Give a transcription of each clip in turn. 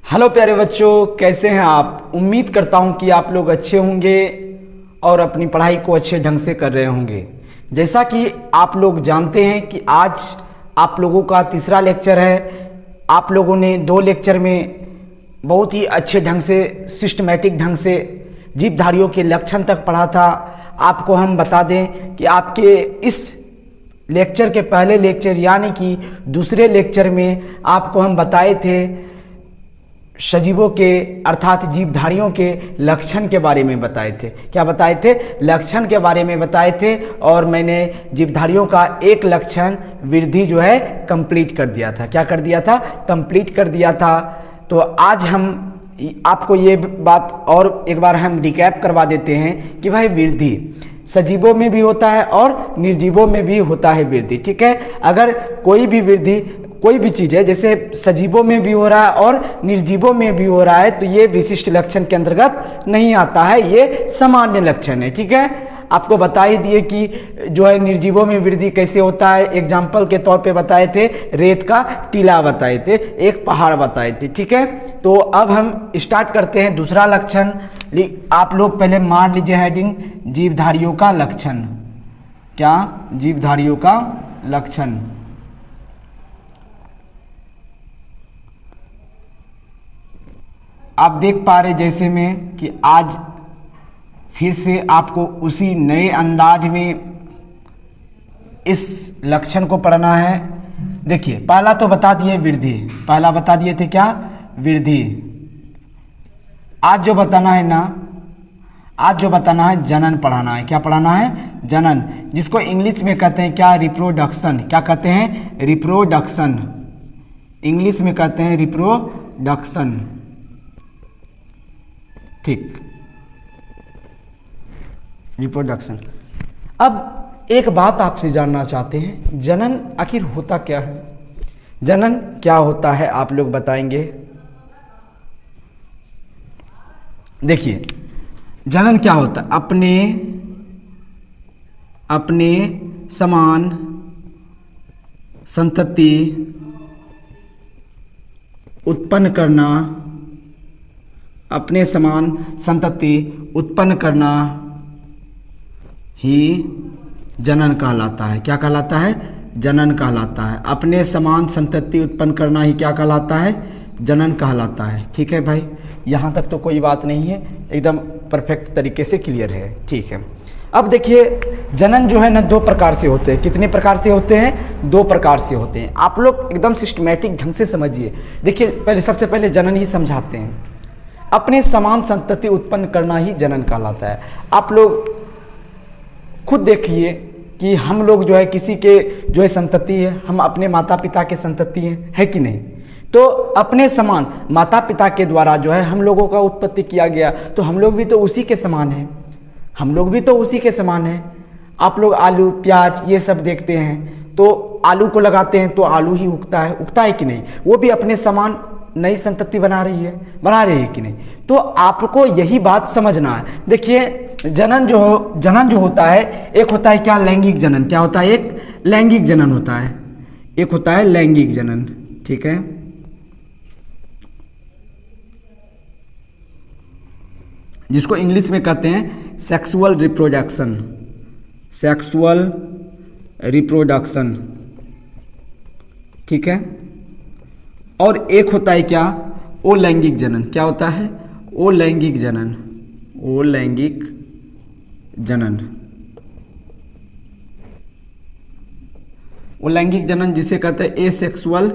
Hello प्यारे बच्चों, कैसे हैं आप। उम्मीद करता हूं कि आप लोग अच्छे होंगे और अपनी पढ़ाई को अच्छे ढंग से कर रहे होंगे। जैसा कि आप लोग जानते हैं कि आज आप लोगों का तीसरा लेक्चर है। आप लोगों ने 2 लेक्चर में बहुत ही अच्छे ढंग से सिस्टमैटिक ढंग से जीवधारियों के लक्षण तक पढ़ा था। आपको हम बता दें कि आपके इस लेक्चर के पहले लेक्चर यानी कि दूसरे लेक्चर में आपको हम बताए थे सजीवों के अर्थात जीवधारियों के लक्षण के बारे में बताए थे। क्या बताए थे? लक्षण के बारे में बताए थे। और मैंने जीवधारियों का एक लक्षण वृद्धि जो है कंप्लीट कर दिया था। क्या कर दिया था? कंप्लीट कर दिया था। तो आज हम आपको ये बात और एक बार हम रिकैप करवा देते हैं कि भाई वृद्धि सजीवों में भी होता है और निर्जीवों में भी होता है वृद्धि। ठीक है, अगर कोई भी वृद्धि कोई भी चीज़ है जैसे सजीवों में भी हो रहा है और निर्जीवों में भी हो रहा है तो ये विशिष्ट लक्षण के अंतर्गत नहीं आता है, ये सामान्य लक्षण है। ठीक है, आपको बता ही दिए कि जो है निर्जीवों में वृद्धि कैसे होता है। एग्जाम्पल के तौर पे बताए थे, रेत का टीला बताए थे, एक पहाड़ बताए थे। ठीक है, तो अब हम स्टार्ट करते हैं दूसरा लक्षण। आप लोग पहले मार लीजिए हेडिंग, जीवधारियों का लक्षण। क्या? जीवधारियों का लक्षण। आप देख पा रहे जैसे में कि आज फिर से आपको उसी नए अंदाज में इस लक्षण को पढ़ना है। देखिए, पहला तो बता दिए वृद्धि, पहला बता दिए थे क्या? वृद्धि। आज जो बताना है ना, आज जो बताना है जनन पढ़ाना है। क्या पढ़ाना है? जनन, जिसको इंग्लिश में कहते हैं क्या? रिप्रोडक्शन। क्या कहते हैं? रिप्रोडक्शन। इंग्लिश में कहते हैं रिप्रोडक्शन। ठीक, रिप्रोडक्शन। अब एक बात आपसे जानना चाहते हैं, जनन आखिर होता क्या है? जनन क्या होता है आप लोग बताएंगे? देखिए, जनन क्या होता है? अपने समान संतति उत्पन्न करना, अपने समान संतति उत्पन्न करना ही जनन कहलाता है। क्या कहलाता है? जनन कहलाता है। अपने समान संतति उत्पन्न करना ही क्या कहलाता है? जनन कहलाता है। ठीक है भाई, यहाँ तक तो कोई बात नहीं है, एकदम परफेक्ट तरीके से क्लियर है। ठीक है, अब देखिए जनन जो है ना 2 प्रकार से होते हैं। कितने प्रकार से होते हैं? 2 प्रकार से होते हैं। आप लोग एकदम सिस्टमैटिक ढंग से समझिए। देखिए, पहले सबसे पहले जनन ही समझाते हैं। अपने समान संतति उत्पन्न करना ही जनन कहलाता है। आप लोग खुद देखिए कि हम लोग जो है किसी के जो है संतति है, हम अपने माता पिता के संतति हैं, है कि नहीं? तो अपने समान माता पिता के द्वारा जो है हम लोगों का उत्पत्ति किया गया, तो हम लोग भी तो उसी के समान हैं। हम लोग भी तो उसी के समान हैं। आप लोग आलू प्याज ये सब देखते हैं तो आलू को लगाते हैं तो आलू ही उगता है कि नहीं? वो भी अपने समान नई संतति बना रही है कि नहीं? तो आपको यही बात समझना है। देखिए, जनन जो होता है, एक होता है क्या? लैंगिक जनन। क्या होता है? एक लैंगिक जनन होता है, एक होता है लैंगिक जनन। ठीक है, जिसको इंग्लिश में कहते हैं सेक्सुअल रिप्रोडक्शन। Sexual reproduction. ठीक है, और एक होता है क्या? अलैंगिक जनन। क्या होता है? अलैंगिक जनन। अलैंगिक जनन। अलैंगिक जनन जिसे कहते हैं एसेक्सुअल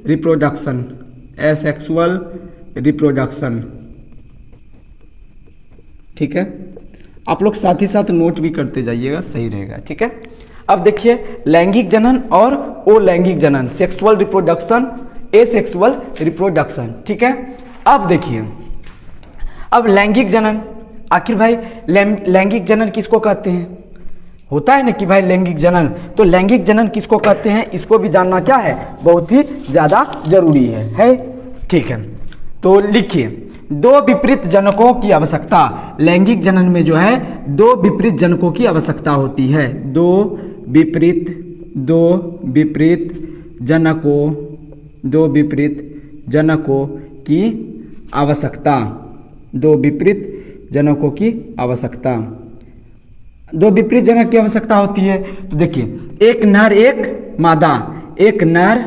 रिप्रोडक्शन। Asexual reproduction. ठीक है, आप लोग साथ ही साथ नोट भी करते जाइएगा, सही रहेगा। ठीक है, अब देखिए लैंगिक जनन और अलैंगिक जनन, सेक्सुअल रिप्रोडक्शन, एसेक्सुअल रिप्रोडक्शन। ठीक है, अब देखिए, अब लैंगिक जनन, आखिर भाई लैंगिक जनन किसको कहते हैं? होता है ना कि भाई लैंगिक जनन, तो लैंगिक जनन किसको कहते हैं? इसको भी जानना क्या है? बहुत ही ज़्यादा जरूरी है। ठीक है, तो लिखिए, 2 विपरीत जनकों की आवश्यकता। लैंगिक जनन में जो है 2 विपरीत जनकों की आवश्यकता होती है। 2 विपरीत जनकों की आवश्यकता, दो विपरीत जनकों की आवश्यकता, दो विपरीत जनक की आवश्यकता होती है। तो देखिए, एक नर एक मादा, एक नर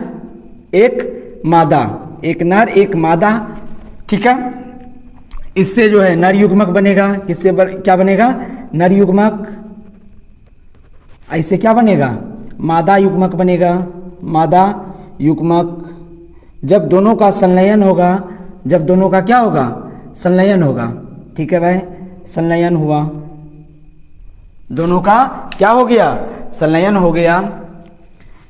एक मादा, एक नर एक मादा, ठीक है। इससे जो है नर युग्मक बनेगा, किससे क्या बनेगा, नर युग्मक। ऐसे क्या बनेगा, मादा युग्मक बनेगा, मादा युग्मक। जब दोनों का संलयन होगा, जब दोनों का क्या होगा, संलयन होगा, ठीक है भाई, संलयन हुआ, दोनों का क्या हो गया, संलयन हो गया।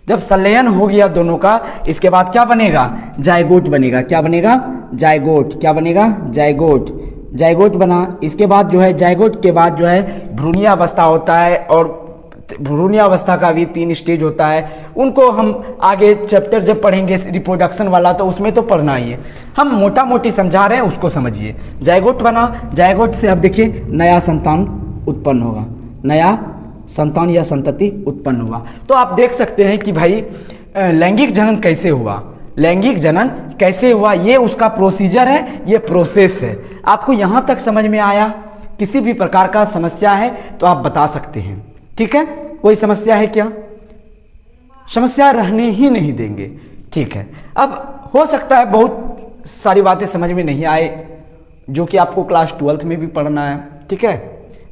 जब संलयन हो गया दोनों का, इसके बाद क्या बनेगा, जायगोट बनेगा। क्या बनेगा, जायगोट। क्या बनेगा, जायगोट। जायगोट बना। इसके बाद जो है, जायगोट के बाद जो है भ्रूणीय अवस्था होता है, और भ्रूणीय अवस्था का भी 3 स्टेज होता है। उनको हम आगे चैप्टर जब पढ़ेंगे रिप्रोडक्शन वाला, तो उसमें तो पढ़ना ही है, हम मोटा मोटी समझा रहे हैं, उसको समझिए। जायगोट बना, जायगोट से अब देखिए नया संतान उत्पन्न होगा, नया संतान या संतति उत्पन्न हुआ। तो आप देख सकते हैं कि भाई लैंगिक जनन कैसे हुआ, लैंगिक जनन कैसे हुआ, ये उसका प्रोसीजर है, ये प्रोसेस है। आपको यहाँ तक समझ में आया? किसी भी प्रकार का समस्या है तो आप बता सकते हैं, ठीक है। कोई समस्या है क्या? समस्या रहने ही नहीं देंगे, ठीक है। अब हो सकता है बहुत सारी बातें समझ में नहीं आए, जो कि आपको क्लास 12th में भी पढ़ना है, ठीक है।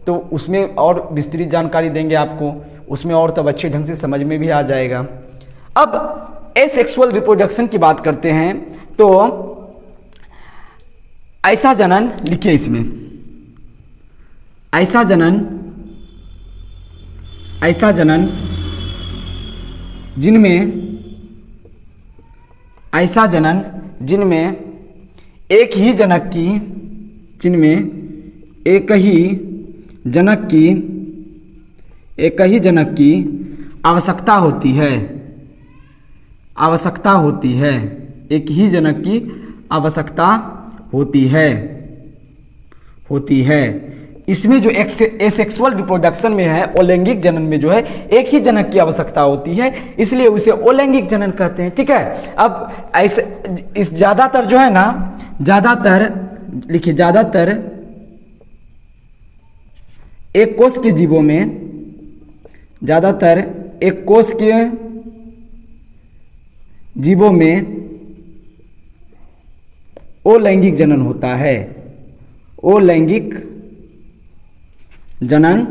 तो उसमें और विस्तृत जानकारी देंगे आपको, उसमें और तब अच्छे ढंग से समझ में भी आ जाएगा। अब एसेक्सुअल रिप्रोडक्शन की बात करते हैं, तो ऐसा जनन लिखिए इसमें, ऐसा जनन, ऐसा जनन जिनमें, ऐसा जनन जिनमें एक ही जनक की, जिनमें एक ही जनक की, एक ही जनक की आवश्यकता होती है, आवश्यकता होती है, एक ही जनक की आवश्यकता होती है, होती है। इसमें जो एसेक्सुअल रिप्रोडक्शन में है, अलैंगिक जनन में जो है एक ही जनक की आवश्यकता होती है, इसलिए उसे अलैंगिक जनन कहते हैं, ठीक है। अब ऐसे इस ज़्यादातर जो है ना, ज़्यादातर लिखिए, ज़्यादातर एक कोष के जीवों में, ज़्यादातर एक कोष के जीवों में अलैंगिक जनन होता है, अलैंगिक जनन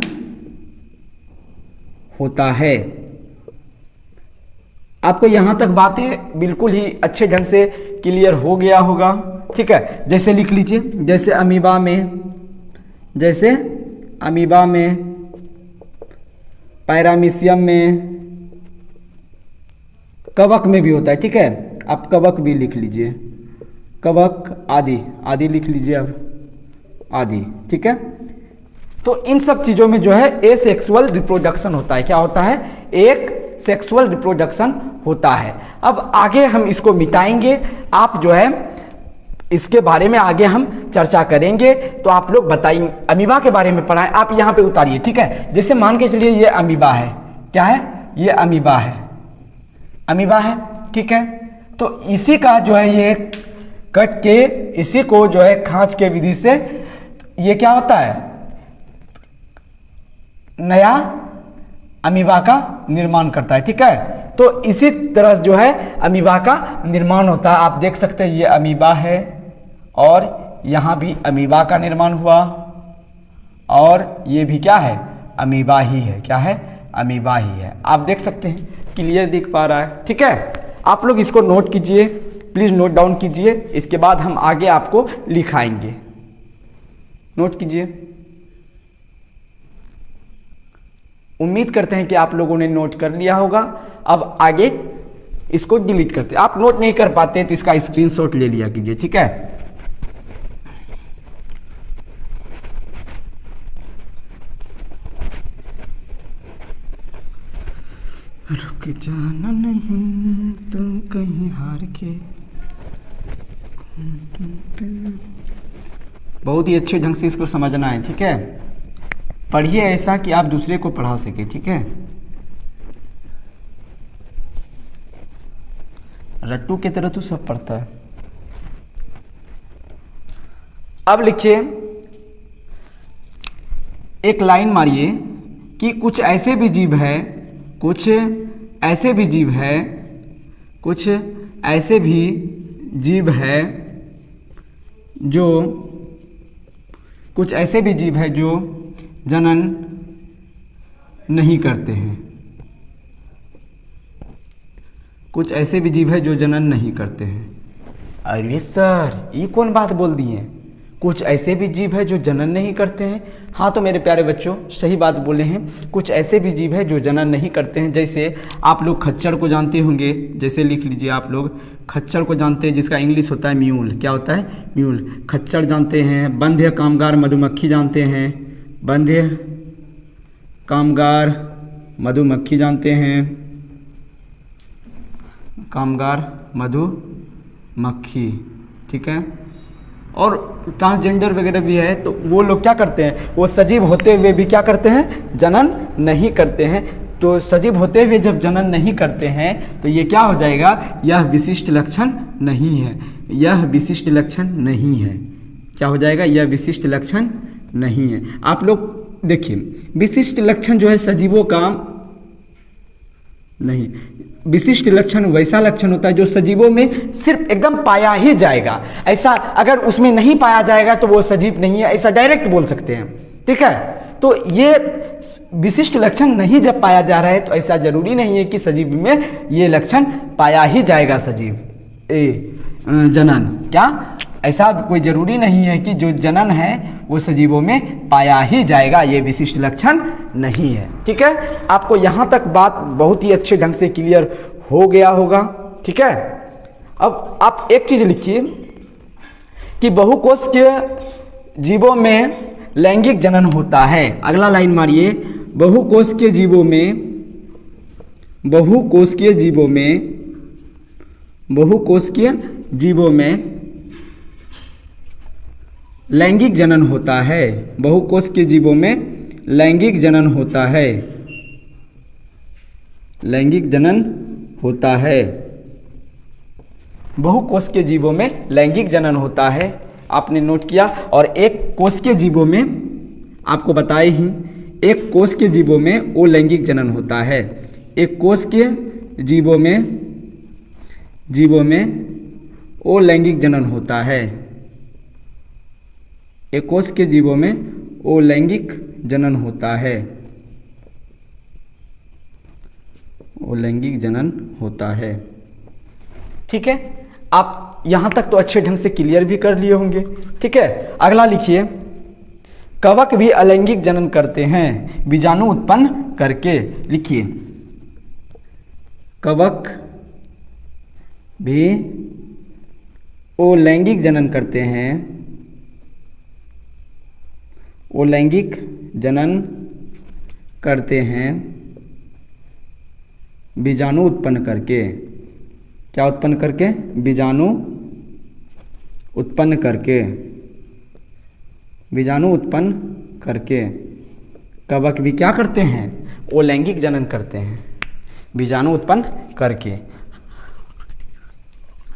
होता है। आपको यहां तक बातें बिल्कुल ही अच्छे ढंग से क्लियर हो गया होगा, ठीक है। जैसे लिख लीजिए, जैसे अमीबा में, जैसे अमीबा में, पैरामीशियम में, कवक में भी होता है, ठीक है। आप कवक भी लिख लीजिए, कवक आदि, आदि लिख लीजिए अब, आदि, ठीक है। तो इन सब चीज़ों में जो है एसेक्सुअल रिप्रोडक्शन होता है। क्या होता है? एक सेक्सुअल रिप्रोडक्शन होता है। अब आगे हम इसको मिटाएंगे, आप जो है इसके बारे में आगे हम चर्चा करेंगे। तो आप लोग बताइए, अमीबा के बारे में पढ़ाएं, आप यहाँ पे उतारिए, ठीक है। जैसे मान के चलिए ये अमीबा है, क्या है? ये अमीबा है, अमीबा है, ठीक है। तो इसी का जो है ये कट के, इसी को जो है खांच के विधि से ये क्या होता है? नया अमीबा का निर्माण करता है, ठीक है। तो इसी तरह जो है अमीबा का निर्माण होता है। आप देख सकते हैं ये अमीबा है, और यहाँ भी अमीबा का निर्माण हुआ, और ये भी क्या है? अमीबा ही है। क्या है? अमीबा ही है। आप देख सकते हैं, क्लियर दिख पा रहा है, ठीक है। आप लोग इसको नोट कीजिए, प्लीज नोट डाउन कीजिए, इसके बाद हम आगे आपको लिखाएंगे। नोट कीजिए। उम्मीद करते हैं कि आप लोगों ने नोट कर लिया होगा। अब आगे इसको डिलीट करते हैं। आप नोट नहीं कर पाते तो इसका स्क्रीनशॉट ले लिया कीजिए, ठीक है। रुक जाना नहीं तुम कहीं हार के। बहुत ही अच्छे ढंग से इसको समझना है, ठीक है। पढ़िए ऐसा कि आप दूसरे को पढ़ा सके, ठीक है। रट्टू की तरह तो सब पढ़ता है। अब लिखिए, एक लाइन मारिए कि कुछ ऐसे भी जीव है, कुछ ऐसे भी जीव है, कुछ ऐसे भी जीव है जो, कुछ ऐसे भी जीव है जो जनन नहीं करते हैं। कुछ ऐसे भी जीव है जो जनन नहीं करते हैं। अरे सर, ये कौन बात बोल दिए? कुछ ऐसे भी जीव है जो जनन नहीं करते हैं। हाँ तो मेरे प्यारे बच्चों, सही बात बोले हैं। कुछ ऐसे भी जीव है जो जनन नहीं करते हैं। जैसे आप लोग खच्चर को जानते होंगे, जैसे लिख लीजिए, आप लोग खच्चर को जानते हैं, जिसका इंग्लिश होता है म्यूल। क्या होता है? म्यूल। खच्चर जानते हैं। बंध्य कामगार मधुमक्खी जानते हैं। बंध्य कामगार मधुमक्खी जानते हैं। कामगार मधुमक्खी, ठीक है। और ट्रांसजेंडर वगैरह भी है, तो वो लोग क्या करते हैं? वो सजीव होते हुए भी क्या करते हैं? जनन नहीं करते हैं। तो सजीव होते हुए जब जनन नहीं करते हैं तो ये क्या हो जाएगा? यह विशिष्ट लक्षण नहीं है। यह विशिष्ट लक्षण नहीं है। क्या हो जाएगा? यह विशिष्ट लक्षण नहीं है। आप लोग देखिए, विशिष्ट लक्षण जो है सजीवों का नहीं, विशिष्ट लक्षण वैसा लक्षण होता है जो सजीवों में सिर्फ एकदम पाया ही जाएगा। ऐसा अगर उसमें नहीं पाया जाएगा तो वो सजीव नहीं है, ऐसा डायरेक्ट बोल सकते हैं, ठीक है। तो ये विशिष्ट लक्षण नहीं जब पाया जा रहा है तो ऐसा जरूरी नहीं है कि सजीव में ये लक्षण पाया ही जाएगा। सजीव जनन, क्या ऐसा कोई जरूरी नहीं है कि जो जनन है वो सजीवों में पाया ही जाएगा, ये विशिष्ट लक्षण नहीं है, ठीक है। आपको यहाँ तक बात बहुत ही अच्छे ढंग से क्लियर हो गया होगा, ठीक है। अब आप एक चीज लिखिए कि बहुकोषीय जीवों में लैंगिक जनन होता है। अगला लाइन मारिए, बहुकोषीय जीवों में, बहुकोषीय जीवों में, बहुकोषीय जीवों में लैंगिक जनन होता है। बहुकोषीय जीवों में लैंगिक जनन होता है। लैंगिक जनन होता है। बहुकोषीय जीवों में लैंगिक जनन होता है, आपने नोट किया। और एक कोषीय जीवों में आपको बताए ही, एक कोषीय जीवों में वो लैंगिक जनन होता है। एक कोषीय जीवों में वो लैंगिक जनन होता है। एक कोष के जीवों में वो लैंगिक जनन होता है। वो लैंगिक जनन होता है, ठीक है। आप यहां तक तो अच्छे ढंग से क्लियर भी कर लिए होंगे, ठीक है। अगला लिखिए, कवक भी अलैंगिक जनन करते हैं बीजाणु उत्पन्न करके। लिखिए, कवक भी वो लैंगिक जनन करते हैं, वो लैंगिक जनन करते हैं बीजाणु उत्पन्न करके। क्या उत्पन्न करके? बीजाणु उत्पन्न करके। बीजाणु उत्पन्न करके कवक भी क्या करते हैं? वो लैंगिक जनन करते हैं बीजाणु उत्पन्न करके।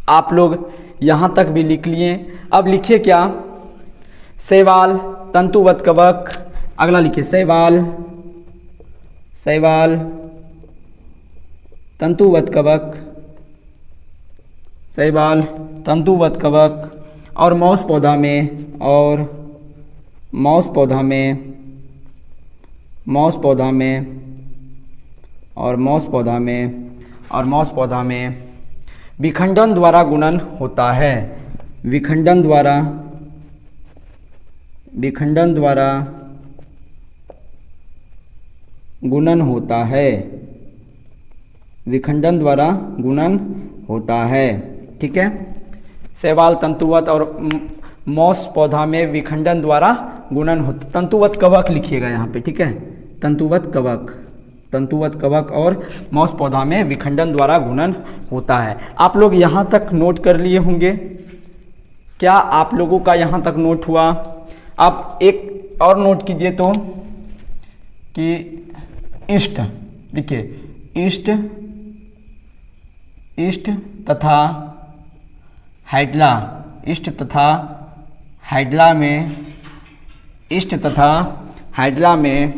आप लोग यहाँ तक भी लिख लिए। अब लिखिए क्या? शैवाल, तंतुवत कवक। अगला लिखिए, शैवाल, शैवाल, तंतुवत कवक, शैवाल, तंतुवत कवक। और मौस पौधा में, और मौस पौधा में, मौस पौधा में, और मौस पौधा में, और मौस पौधा में विखंडन द्वारा गुणन होता है। विखंडन द्वारा, विखंडन द्वारा गुणन होता है। विखंडन द्वारा गुणन होता है, ठीक है। शैवाल, तंतुवत और मौस पौधा में विखंडन द्वारा गुणन होता। तंतुवत कवक लिखिएगा यहाँ पे, ठीक है। तंतुवत कवक, तंतुवत कवक और मौस पौधा में विखंडन द्वारा गुणन होता है। आप लोग यहाँ तक नोट कर लिए होंगे। क्या आप लोगों का यहाँ तक नोट हुआ? आप एक और नोट कीजिए तो कि ईस्ट, देखिए ईस्ट, ईस्ट तथा हाइड्रा, ईस्ट तथा हाइड्रा में इष्ट तथा हाइड्रा में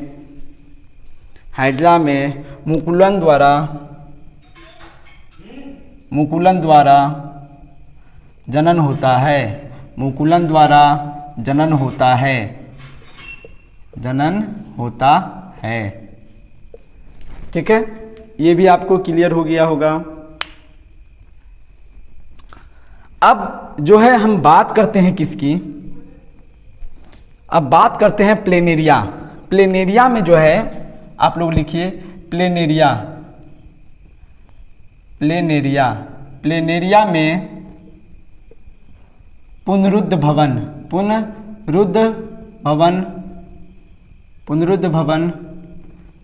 मुकुलन द्वारा जनन होता है। मुकुलन द्वारा जनन होता है। ठीक है, ये भी आपको क्लियर हो गया होगा। अब जो है हम बात करते हैं किसकी, अब बात करते हैं प्लेनेरिया। प्लेनेरिया में जो है आप लोग लिखिए प्लेनेरिया में पुनरुद्ध भवन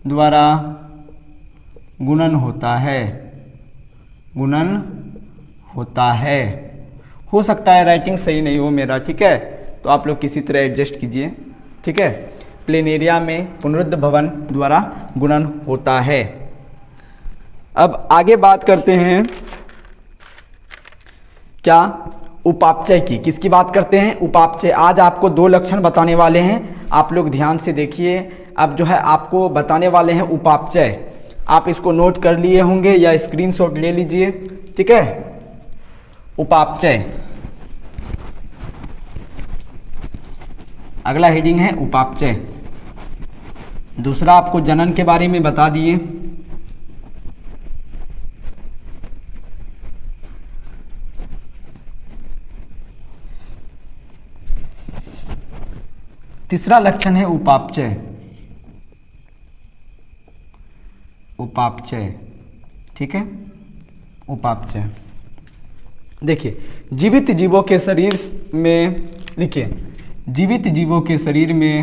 द्वारा गुणन होता है। हो सकता है राइटिंग सही नहीं हो मेरा, ठीक है, तो आप लोग किसी तरह एडजस्ट कीजिए। ठीक है, प्लेनेरिया में पुनरुद्ध भवन द्वारा गुणन होता है। अब आगे बात करते हैं क्या, उपापचय की। किसकी बात करते हैं, उपापचय। आज आपको 2 लक्षण बताने वाले हैं, आप लोग ध्यान से देखिए। अब जो है आपको बताने वाले हैं उपापचय। आप इसको नोट कर लिए होंगे या स्क्रीनशॉट ले लीजिए। ठीक है, उपापचय, अगला हेडिंग है उपापचय। दूसरा आपको जनन के बारे में बता दिए। तीसरा लक्षण है उपापचय। ठीक है, उपापचय। देखिए, जीवित जीवों के शरीर में, देखिए जीवित जीवों के शरीर में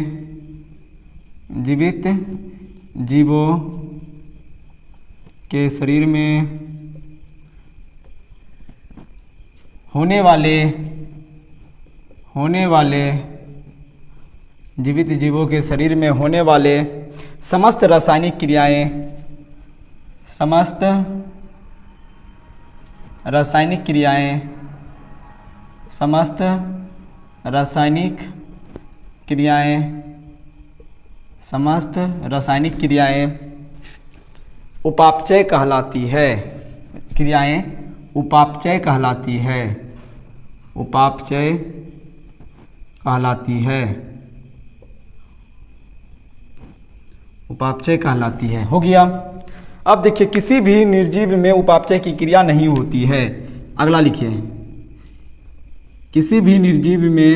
होने वाले समस्त रासायनिक क्रियाएं उपापचय कहलाती है। उपापचय कहलाती है। हो गया। अब देखिए, किसी भी निर्जीव में उपापचय की क्रिया नहीं होती है। अगला लिखिए, किसी भी निर्जीव में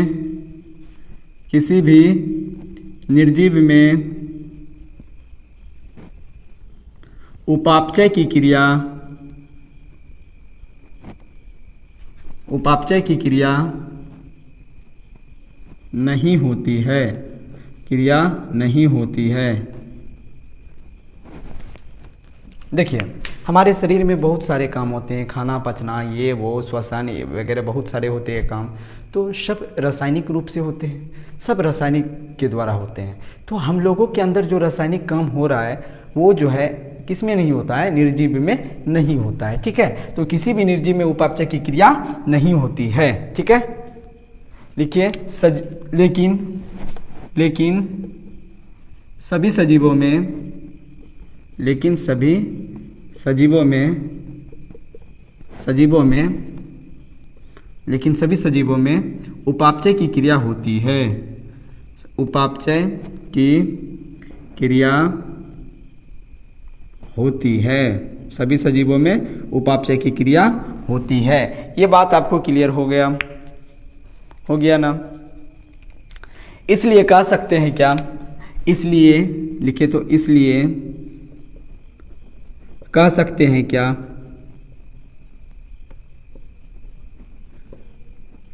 उपापचय की क्रिया नहीं होती है। देखिए, हमारे शरीर में बहुत सारे काम होते हैं, खाना पचना, ये वो, श्वसन वगैरह बहुत सारे होते हैं काम, तो सब रासायनिक रूप से होते हैं, सब रासायनिक के द्वारा होते हैं। तो हम लोगों के अंदर जो रासायनिक काम हो रहा है वो जो है किस में नहीं होता है, निर्जीव में नहीं होता है। ठीक है, तो किसी भी निर्जीव में उपापचय की क्रिया नहीं होती है। ठीक है, लिखिए लेकिन सभी सजीवों में उपापचय की क्रिया होती है। उपापचय की क्रिया होती है, सभी सजीवों में उपापचय की क्रिया होती है। ये बात आपको क्लियर हो गया ना। इसलिए कह सकते हैं क्या, इसलिए लिखे तो इसलिए कह सकते हैं क्या,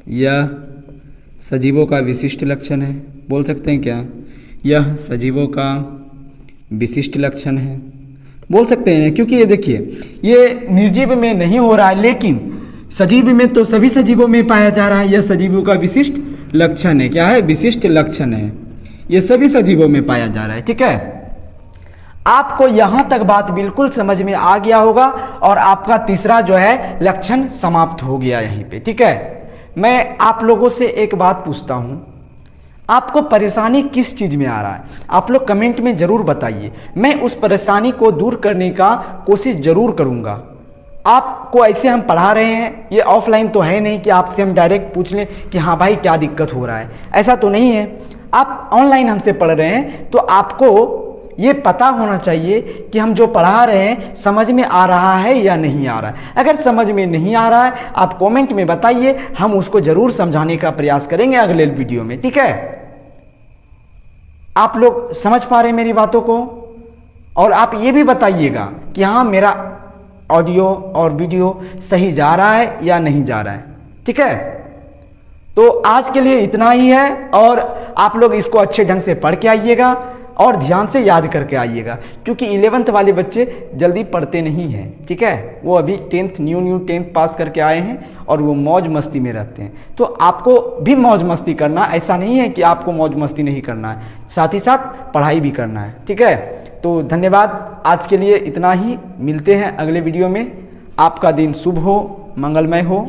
यह सजीवों का विशिष्ट लक्षण है। बोल सकते हैं क्या, यह सजीवों का विशिष्ट लक्षण है, बोल सकते हैं। क्योंकि ये देखिए, ये निर्जीव में नहीं हो रहा है, लेकिन सजीव में तो सभी सजीवों में पाया जा रहा है। यह सजीवों का विशिष्ट लक्षण है। क्या है, विशिष्ट लक्षण है, ये सभी सजीवों में पाया जा रहा है। ठीक है, आपको यहां तक बात बिल्कुल समझ में आ गया होगा और आपका तीसरा जो है लक्षण समाप्त हो गया यहीं पे। ठीक है, मैं आप लोगों से एक बात पूछता हूँ, आपको परेशानी किस चीज़ में आ रहा है? आप लोग कमेंट में ज़रूर बताइए, मैं उस परेशानी को दूर करने का कोशिश ज़रूर करूँगा। आपको ऐसे हम पढ़ा रहे हैं, ये ऑफलाइन तो है नहीं कि आपसे हम डायरेक्ट पूछ लें कि हाँ भाई क्या दिक्कत हो रहा है, ऐसा तो नहीं है। आप ऑनलाइन हमसे पढ़ रहे हैं तो आपको ये पता होना चाहिए कि हम जो पढ़ा रहे हैं समझ में आ रहा है या नहीं आ रहा है। अगर समझ में नहीं आ रहा है आप कमेंट में बताइए, हम उसको ज़रूर समझाने का प्रयास करेंगे अगले वीडियो में, ठीक है? आप लोग समझ पा रहे हैं मेरी बातों को? और आप ये भी बताइएगा कि हाँ मेरा ऑडियो और वीडियो सही जा रहा है या नहीं जा रहा है, ठीक है? तो आज के लिए इतना ही है, और आप लोग इसको अच्छे ढंग से पढ़ के आइएगा और ध्यान से याद करके आइएगा, क्योंकि 11th वाले बच्चे जल्दी पढ़ते नहीं हैं, ठीक है? वो अभी 10th न्यू 10th पास करके आए हैं और वो मौज मस्ती में रहते हैं। तो आपको भी मौज मस्ती करना, ऐसा नहीं है कि आपको मौज मस्ती नहीं करना है, साथ ही साथ पढ़ाई भी करना है, ठीक है? तो धन्यवाद, आज के लिए इतना ही, मिलते हैं अगले वीडियो में। आपका दिन शुभ हो, मंगलमय हो।